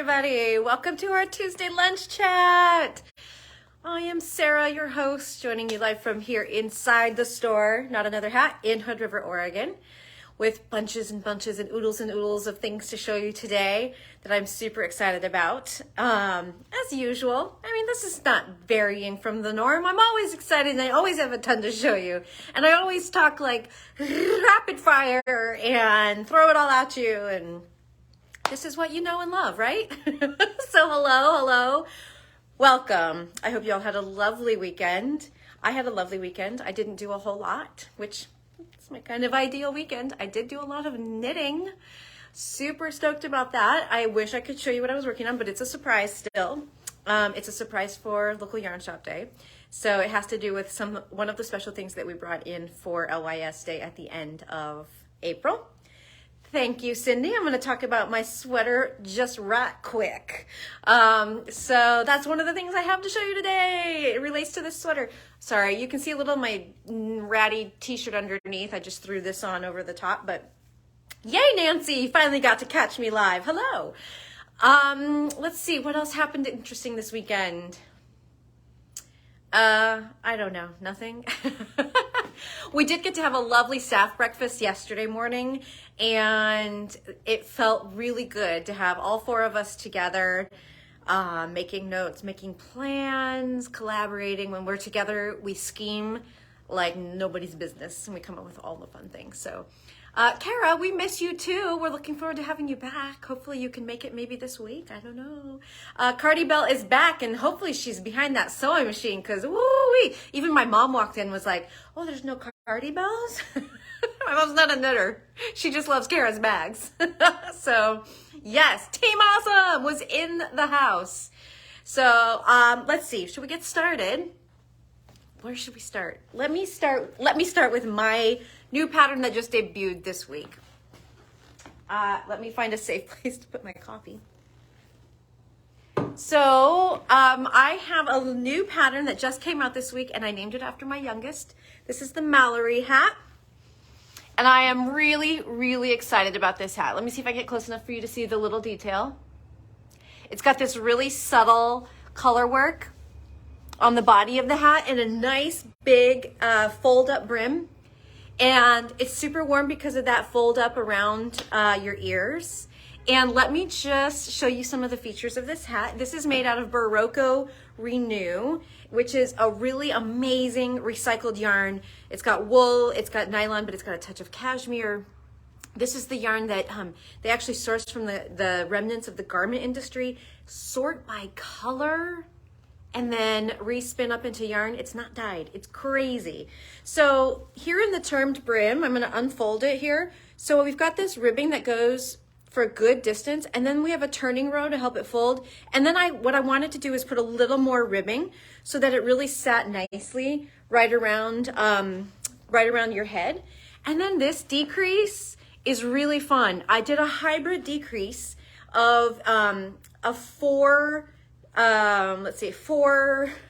everybody. Welcome to our Tuesday lunch chat. I am Sarah, your host, joining you live from here inside the store, Not Another Hat, in Hood River, Oregon, with bunches and bunches and oodles of things to show you today that I'm super excited about. As usual, I mean, this is not varying from the norm. I'm always excited and I always have a ton to show you. And I always talk like rapid fire and throw it all at you, and this is what you know and love, right? So hello. Welcome. I hope you all had a lovely weekend. I had a lovely weekend. I didn't do a whole lot, which is my kind of ideal weekend. I did do a lot of knitting. Super stoked about that. I wish I could show you what I was working on, but it's a surprise still. It's a surprise for Local Yarn Shop Day. So it has to do with one of the special things that we brought in for LYS Day at the end of April. Thank you, Cindy. I'm going to talk about my sweater just right quick. So that's one of the things I have to show you today. It relates to this sweater. Sorry, you can see a little of my ratty t-shirt underneath. I just threw this on over the top, but yay, Nancy, you finally got to catch me live. Hello. Let's see, what else happened interesting this weekend? I don't know, nothing. We did get to have a lovely staff breakfast yesterday morning, and it felt really good to have all four of us together, making notes, making plans, collaborating. When we're together, we scheme like nobody's business, and we come up with all the fun things. So, Kara, we miss you too. We're looking forward to having you back. Hopefully you can make it maybe this week. I don't know. Cardi Bell is back, and hopefully she's behind that sewing machine, because woo-wee. Even my mom walked in and was like, oh, there's no Cardi Bells? My mom's not a knitter. She just loves Kara's bags. So, yes, Team Awesome was in the house. So, let's see. Should we get started? Where should we start? Let me start with my new pattern that just debuted this week. Let me find a safe place to put my coffee. So I have a new pattern that just came out this week, and I named it after my youngest. This is the Mallory Hat. And I am really excited about this hat. Let me see if I get close enough for you to see the little detail. It's got this really subtle color work on the body of the hat and a nice big fold up brim. And it's super warm because of that fold up around your ears. And let me just show you some of the features of this hat. This is made out of Berroco Renew, which is a really amazing recycled yarn. It's got wool, it's got nylon, but it's got a touch of cashmere. This is the yarn that they actually sourced from the remnants of the garment industry, sort by color, and then respin up into yarn. It's not dyed. It's crazy. So here in the termed brim, I'm gonna unfold it here. So we've got this ribbing that goes for a good distance, and then we have a turning row to help it fold. And then what I wanted to do is put a little more ribbing so that it really sat nicely right around your head. And then this decrease is really fun. I did a hybrid decrease of a four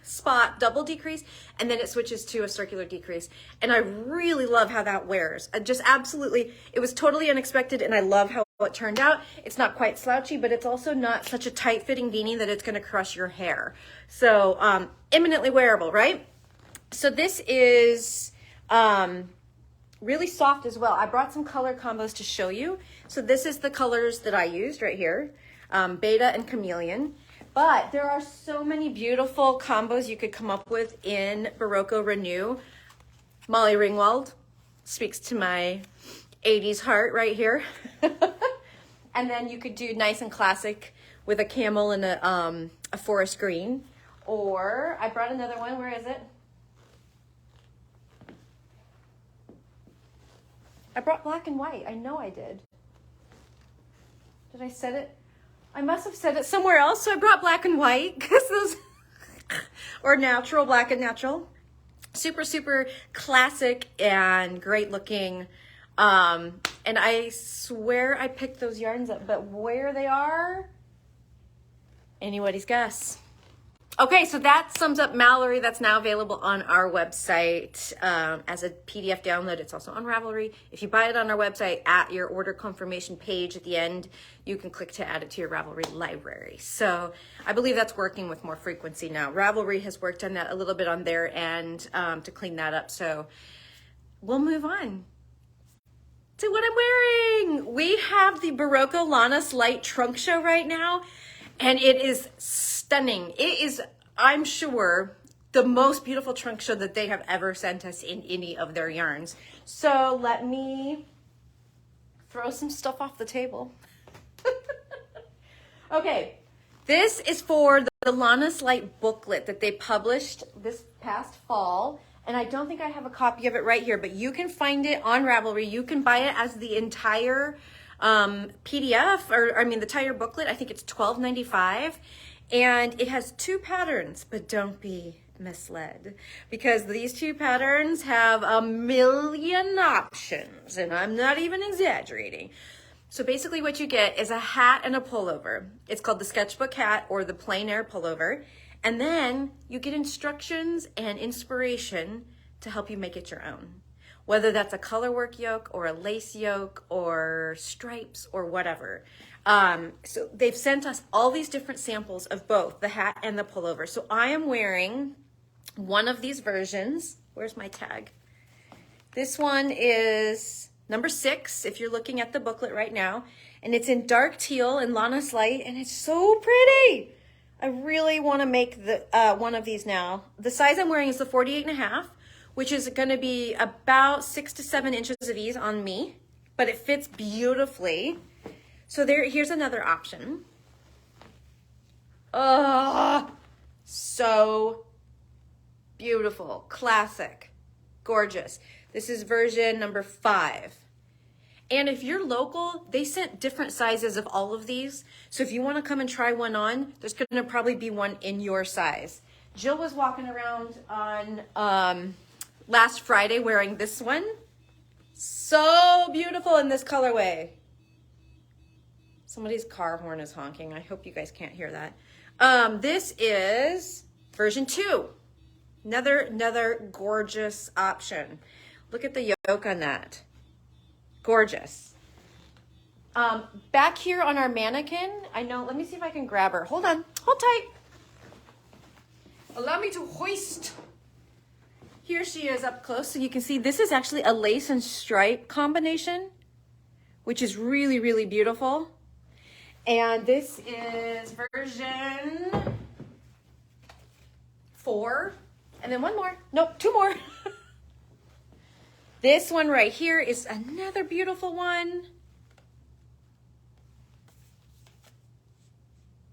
spot double decrease, and then it switches to a circular decrease. And I really love how that wears. I just absolutely, it was totally unexpected, and I love how it turned out. It's not quite slouchy, but it's also not such a tight fitting beanie that it's going to crush your hair. So eminently wearable, right? So this is really soft as well. I brought some color combos to show you. So this is the colors that I used right here, Beta and Chameleon. But there are so many beautiful combos you could come up with in Berroco Renew. Molly Ringwald speaks to my 80s heart right here. And then you could do nice and classic with a camel and a forest green. Or I brought another one. Where is it? I brought black and white. I know I did. Did I set it? I must have said it somewhere else, so I brought black and white, because those, or natural, black and natural. Super classic and great looking. And I swear I picked those yarns up, but where they are, anybody's guess. Okay, so that sums up Mallory. That's now available on our website as a PDF download. It's also on Ravelry. If you buy it on our website, at your order confirmation page at the end, you can click to add it to your Ravelry library. So I believe that's working with more frequency now. Ravelry has worked on that a little bit on their end to clean that up. So we'll move on to what I'm wearing. We have the Berroco Lanas Light trunk show right now, and it is stunning. It is, I'm sure, the most beautiful trunk show that they have ever sent us in any of their yarns. So let me throw some stuff off the table. Okay, this is for the Lanas Light booklet that they published this past fall. And I don't think I have a copy of it right here, but you can find it on Ravelry. You can buy it as the entire PDF, or I mean the entire booklet. I think it's $12.95. And it has 2 patterns, but don't be misled, because these 2 patterns have a million options, and I'm not even exaggerating. So basically what you get is a hat and a pullover. It's called the Sketchbook hat or the Plein pullover. And then you get instructions and inspiration to help you make it your own. Whether that's a colorwork yoke or a lace yoke or stripes or whatever. So they've sent us all these different samples of both the hat and the pullover. So I am wearing one of these versions. Where's my tag? This one is number 6, if you're looking at the booklet right now. And it's in dark teal and Lanas Light, and it's so pretty. I really want to make the one of these now. The size I'm wearing is the 48.5, which is going to be about 6 to 7 inches of ease on me, but it fits beautifully. So here's another option. Oh, so beautiful, classic, gorgeous. This is version number 5. And if you're local, they sent different sizes of all of these. So if you want to come and try one on, there's going to probably be one in your size. Jill was walking around on last Friday wearing this one. So beautiful in this colorway. Somebody's car horn is honking. I hope you guys can't hear that. This is version 2. Another gorgeous option. Look at the yoke on that. Gorgeous. Back here on our mannequin, I know, let me see if I can grab her. Hold on, hold tight. Allow me to hoist. Here she is up close. So you can see this is actually a lace and stripe combination, which is really, really beautiful. And this is version 4. And then one more. Nope, 2 more. This one right here is another beautiful one.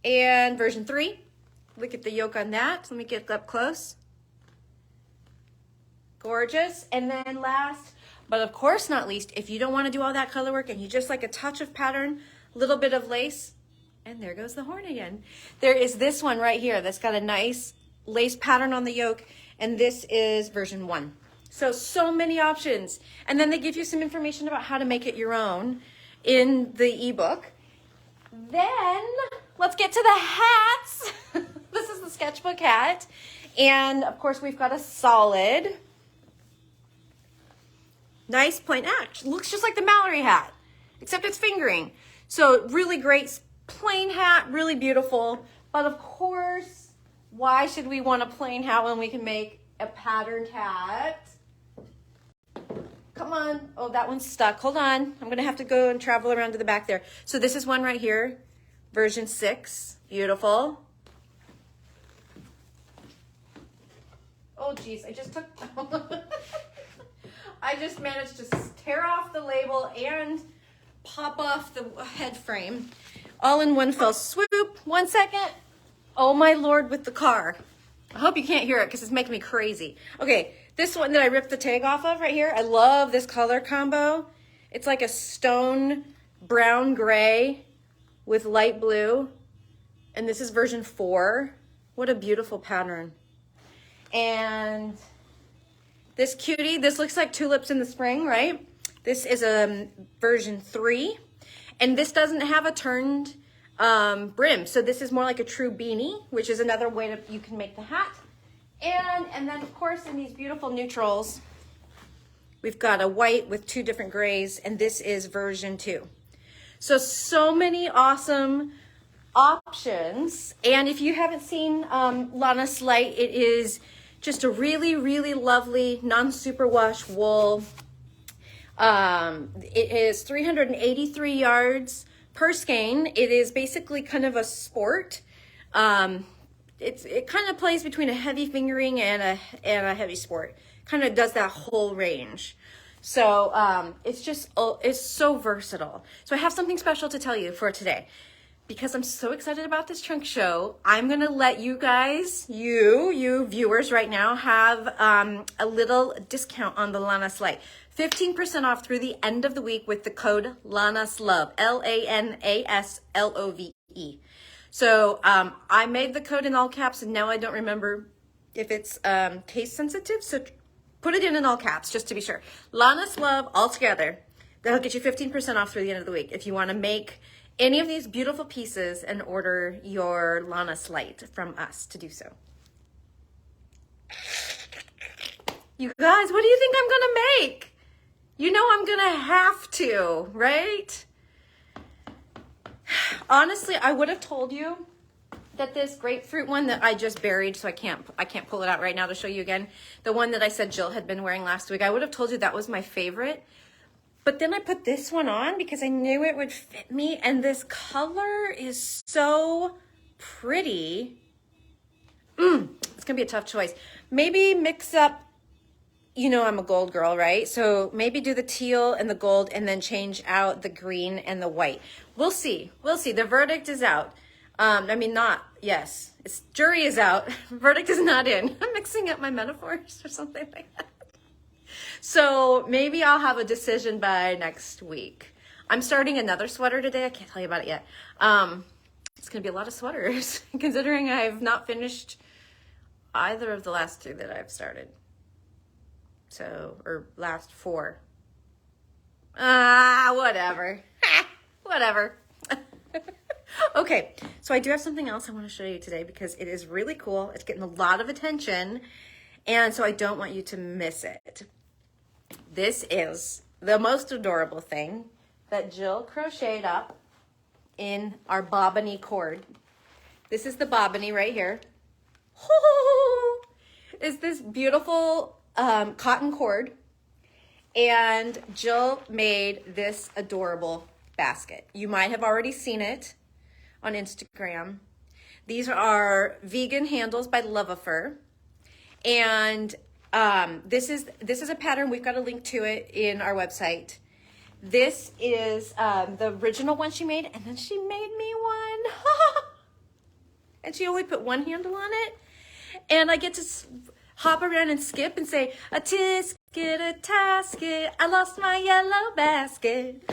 And version 3. Look at the yoke on that. Let me get up close. Gorgeous. And then last, but of course not least, if you don't want to do all that color work and you just like a touch of pattern, a little bit of lace, and there goes the horn again. There is this one right here that's got a nice lace pattern on the yoke, and this is version 1. So many options. And then they give you some information about how to make it your own in the ebook. Then let's get to the hats. This is the Sketchbook hat. And of course we've got a solid, nice plain hat. Looks just like the Mallory hat, except it's fingering. So really great plain hat, really beautiful. But of course, why should we want a plain hat when we can make a patterned hat? Come on. Oh, that one's stuck. Hold on. I'm going to have to go and travel around to the back there. So this is one right here, version 6. Beautiful. Oh, geez. I just managed to tear off the label and pop off the head frame all in one fell swoop. 1 second. Oh, my Lord, with the car. I hope you can't hear it because it's making me crazy. Okay. This one that I ripped the tag off of right here, I love this color combo. It's like a stone brown gray with light blue. And this is version 4. What a beautiful pattern. And this cutie, this looks like tulips in the spring, right? This is a version 3. And this doesn't have a turned brim. So this is more like a true beanie, which is another way that you can make the hat. And then of course in these beautiful neutrals, we've got a white with 2 different grays, and this is version 2. So many awesome options. And if you haven't seen Lanas Light, it is just a really, really lovely non-superwash wool. It is 383 yards per skein. It is basically kind of a sport. It kind of plays between a heavy fingering and a heavy sport. Kind of does that whole range. So it's so versatile. So I have something special to tell you for today. Because I'm so excited about this trunk show, I'm gonna let you guys, you viewers right now, have a little discount on the Lanas Light. 15% off through the end of the week with the code LANASLOVE, LANASLOVE. So I made the code in all caps, and now I don't remember if it's case sensitive, so put it in all caps just to be sure. LANASLOVE all together. That'll get you 15% off through the end of the week if you want to make any of these beautiful pieces and order your Lanas Light from us to do so. You guys, what do you think I'm gonna make? You know I'm gonna have to, right? Honestly, I would have told you that this grapefruit one that I just buried, so I can't pull it out right now to show you again. The one that I said Jill had been wearing last week, I would have told you that was my favorite. But then I put this one on because I knew it would fit me, and this color is so pretty. It's gonna be a tough choice. Maybe mix up, you know I'm a gold girl, right? So maybe do the teal and the gold and then change out the green and the white. We'll see. The verdict is out. Jury is out. Verdict is not in. I'm mixing up my metaphors or something like that. So maybe I'll have a decision by next week. I'm starting another sweater today. I can't tell you about it yet. It's going to be a lot of sweaters considering I've not finished either of the last 2 that I've started. Or last 4. Whatever. Whatever. Okay, so I do have something else I want to show you today because it is really cool. It's getting a lot of attention, and so I don't want you to miss it. This is the most adorable thing that Jill crocheted up in our bobbiny cord. This is the bobbiny right here. It's this beautiful cotton cord, and Jill made this adorable basket. You might have already seen it on Instagram. These are vegan handles by Lovafer, and this is a pattern. We've got a link to it in our website. This is the original one she made, and then she made me one. And she only put 1 handle on it, and I get to hop around and skip and say, a tisket, a tasket, I lost my yellow basket.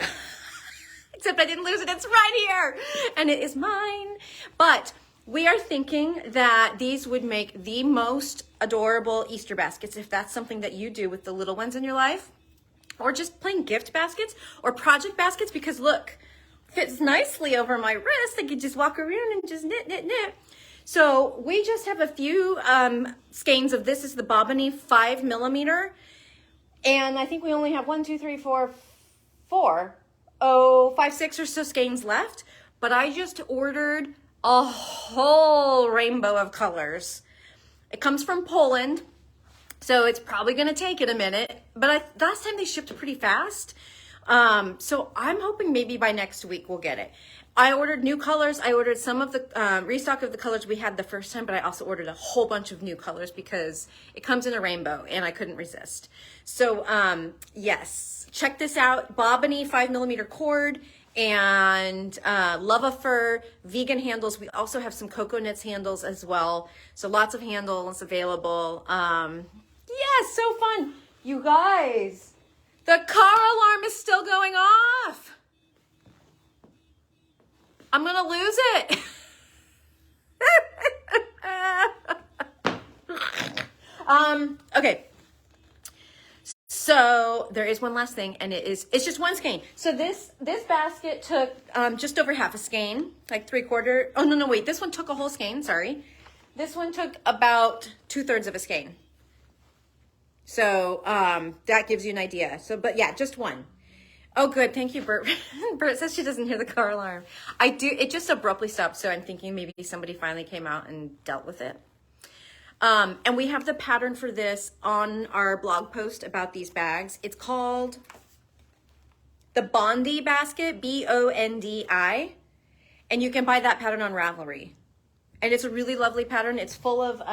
Except I didn't lose it, it's right here, and it is mine. But we are thinking that these would make the most adorable Easter baskets if that's something that you do with the little ones in your life, or just plain gift baskets or project baskets, because look, fits nicely over my wrist. I could just walk around and just knit, knit, knit. So we just have a few skeins of this. Is the bobbiny 5mm, and I think we only have 5, 6 or so skeins left, but I just ordered a whole rainbow of colors. It comes from Poland, so it's probably going to take it a minute, but last time they shipped pretty fast, so I'm hoping maybe by next week we'll get it. I ordered new colors. I ordered some of the restock of the colors we had the first time, but I also ordered a whole bunch of new colors because it comes in a rainbow and I couldn't resist. So yes, check this out. Bobbiny 5mm cord and Lovafer vegan handles. We also have some Cocoa Knits handles as well. So lots of handles available. Yeah, so fun. You guys, the car alarm is still going off. I'm gonna lose it. Okay. So there is one last thing, and it's just one skein. So this basket took just over half a skein, like 3/4. Oh, no, wait. This one took a whole skein, sorry. This one took about 2/3 of a skein. So that gives you an idea. So, but yeah, just one. Oh, good. Thank you, Bert. Bert says she doesn't hear the car alarm. I do. It just abruptly stopped, so I'm thinking maybe somebody finally came out and dealt with it. And we have the pattern for this on our blog post about these bags. It's called the Bondi basket, Bondi, and you can buy that pattern on Ravelry. And it's a really lovely pattern. It's full of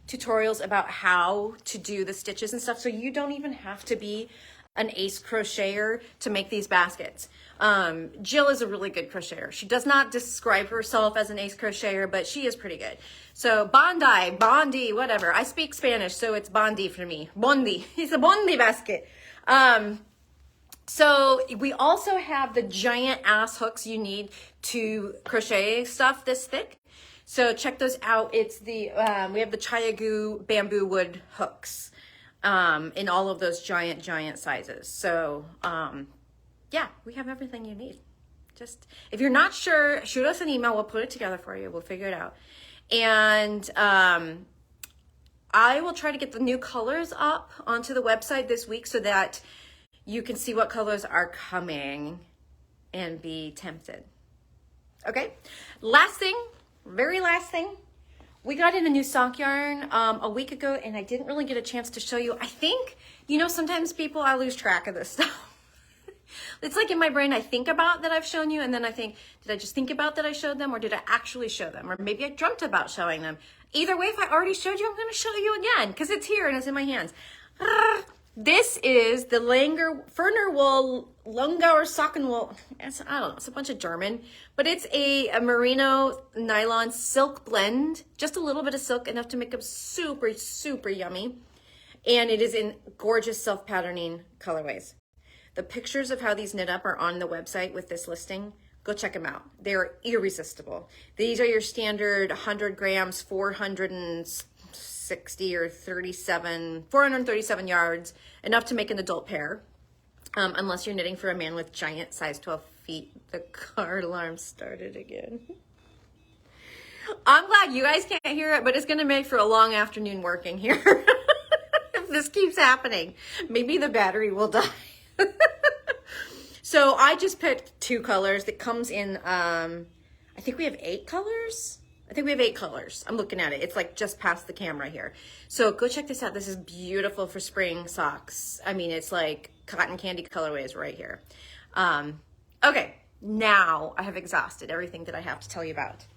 tutorials about how to do the stitches and stuff, so you don't even have to be an ace crocheter to make these baskets. Jill is a really good crocheter. She does not describe herself as an ace crocheter, but she is pretty good. So Bondi, whatever. I speak Spanish, so it's Bondi for me. Bondi. It's a Bondi basket. So we also have the giant ass hooks you need to crochet stuff this thick. So check those out. It's the we have the Chiagu bamboo wood hooks in all of those giant sizes. So yeah, we have everything you need. Just if you're not sure, shoot us an email. We'll put it together for you. We'll figure it out. And I will try to get the new colors up onto the website this week so that you can see what colors are coming and be tempted. Okay, last thing, very last thing. We got in a new sock yarn a week ago, and I didn't really get a chance to show you. I think, you know, sometimes I lose track of this stuff. It's like in my brain, I think about that I've shown you, and then I think, did I just think about that I showed them, or did I actually show them? Or maybe I dreamt about showing them. Either way, if I already showed you, I'm going to show you again, because it's here and it's in my hands. This is the Ferner wool, Lungauer Socken wool. I don't know, it's a bunch of German, but it's a merino nylon silk blend. Just a little bit of silk, enough to make them super, super yummy. And it is in gorgeous self-patterning colorways. The pictures of how these knit up are on the website with this listing. Go check them out. They're irresistible. These are your standard 100 grams, 460 or 437 yards, enough to make an adult pair. Unless you're knitting for a man with giant size 12 feet. The car alarm started again. I'm glad you guys can't hear it, but it's gonna make for a long afternoon working here. If this keeps happening, maybe the battery will die. So I just picked 2 colors that comes in, I think we have 8 colors. I think we have 8 colors. I'm looking at it. It's like just past the camera here. So go check this out. This is beautiful for spring socks. I mean, it's like cotton candy colorways right here. Okay, now I have exhausted everything that I have to tell you about.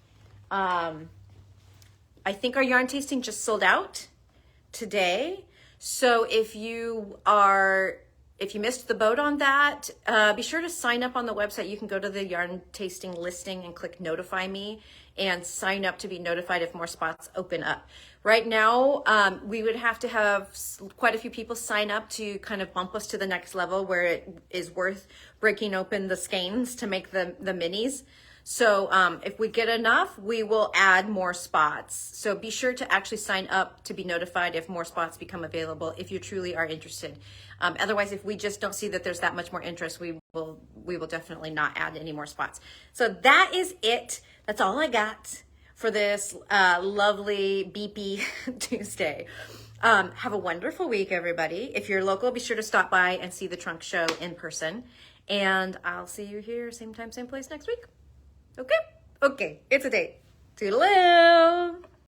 I think our yarn tasting just sold out today. So if you missed the boat on that, be sure to sign up on the website. You can go to the yarn tasting listing and click notify me and sign up to be notified if more spots open up. Right now, we would have to have quite a few people sign up to kind of bump us to the next level where it is worth breaking open the skeins to make the minis. So if we get enough, we will add more spots. So be sure to actually sign up to be notified if more spots become available, if you truly are interested. Otherwise, if we just don't see that there's that much more interest, we will definitely not add any more spots. So that is it. That's all I got for this lovely beepy Tuesday. Have a wonderful week, everybody. If you're local, be sure to stop by and see the trunk show in person. And I'll see you here, same time, same place next week. Okay? Okay, it's a date. Toodaloo!